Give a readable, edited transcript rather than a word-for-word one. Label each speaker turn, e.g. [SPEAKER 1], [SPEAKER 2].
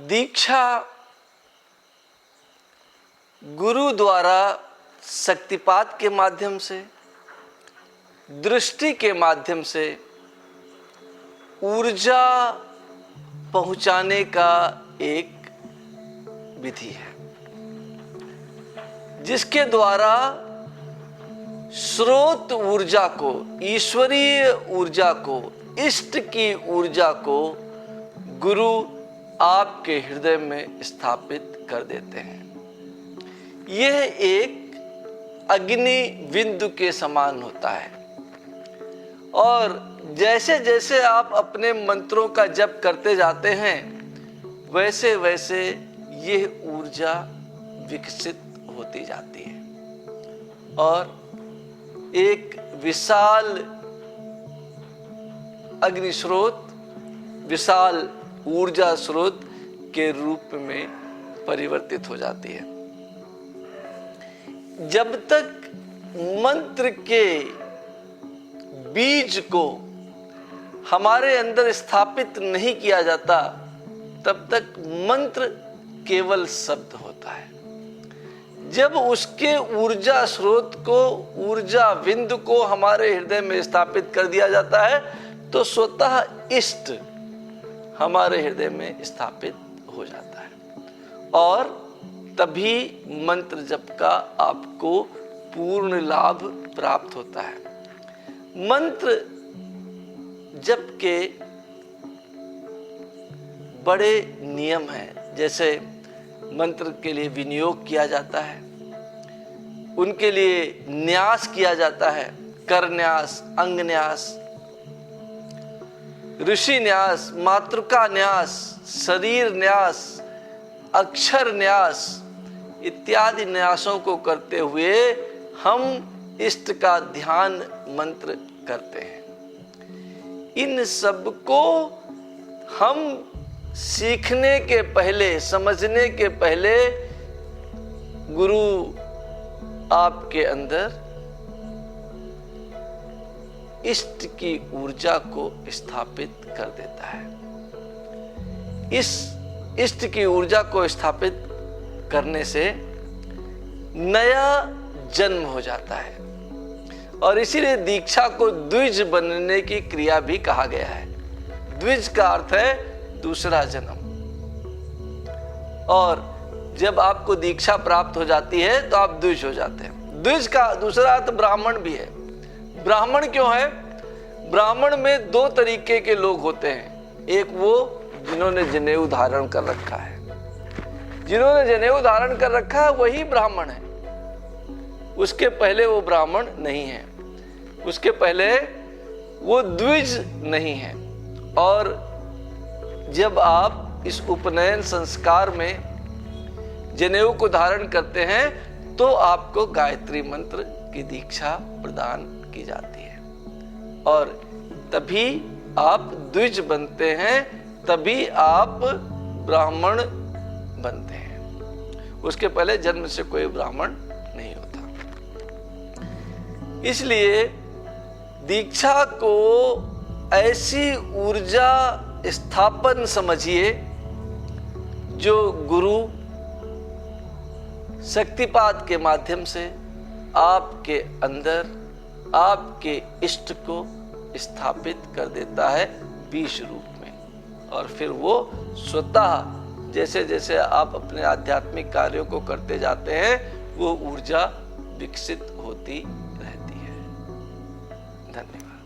[SPEAKER 1] दीक्षा गुरु द्वारा शक्तिपात के माध्यम से, दृष्टि के माध्यम से ऊर्जा पहुंचाने का एक विधि है, जिसके द्वारा स्रोत ऊर्जा को, ईश्वरीय ऊर्जा को, इष्ट की ऊर्जा को गुरु आपके हृदय में स्थापित कर देते हैं। यह एक अग्नि बिंदु के समान होता है और जैसे जैसे आप अपने मंत्रों का जप करते जाते हैं वैसे वैसे यह ऊर्जा विकसित होती जाती है और एक विशाल अग्नि स्रोत, विशाल ऊर्जा स्रोत के रूप में परिवर्तित हो जाती है। जब तक मंत्र के बीज को हमारे अंदर स्थापित नहीं किया जाता तब तक मंत्र केवल शब्द होता है। जब उसके ऊर्जा स्रोत को, ऊर्जा बिंदु को हमारे हृदय में स्थापित कर दिया जाता है तो स्वतः इष्ट हमारे हृदय में स्थापित हो जाता है और तभी मंत्र जप का आपको पूर्ण लाभ प्राप्त होता है। मंत्र जप के बड़े नियम हैं, जैसे मंत्र के लिए विनियोग किया जाता है, उनके लिए न्यास किया जाता है, कर न्यास, अंग न्यास, ऋषि न्यास, मातृका न्यास, शरीर न्यास, अक्षर न्यास इत्यादि न्यासों को करते हुए हम इष्ट का ध्यान मंत्र करते हैं। इन सब को हम सीखने के पहले, समझने के पहले गुरु आपके अंदर इष्ट की ऊर्जा को स्थापित कर देता है। इस इष्ट की ऊर्जा को स्थापित करने से नया जन्म हो जाता है और इसीलिए दीक्षा को द्विज बनने की क्रिया भी कहा गया है। द्विज का अर्थ है दूसरा जन्म, और जब आपको दीक्षा प्राप्त हो जाती है तो आप द्विज हो जाते हैं। द्विज का दूसरा अर्थ ब्राह्मण भी है। ब्राह्मण क्यों है? ब्राह्मण में दो तरीके के लोग होते हैं। एक वो जिन्होंने जनेऊ धारण कर रखा है, जिन्होंने जनेऊ धारण कर रखा है वही ब्राह्मण है, उसके पहले वो ब्राह्मण नहीं है, उसके पहले वो द्विज नहीं है। और जब आप इस उपनयन संस्कार में जनेऊ को धारण करते हैं तो आपको गायत्री मंत्र की दीक्षा प्रदान की जाती है और तभी आप द्विज बनते हैं, तभी आप ब्राह्मण बनते हैं। उसके पहले जन्म से कोई ब्राह्मण नहीं होता। इसलिए दीक्षा को ऐसी ऊर्जा स्थापन समझिए जो गुरु शक्तिपात के माध्यम से आपके अंदर आपके इष्ट को स्थापित कर देता है बीज रूप में, और फिर वो स्वतः जैसे जैसे आप अपने आध्यात्मिक कार्यों को करते जाते हैं वो ऊर्जा विकसित होती रहती है। धन्यवाद।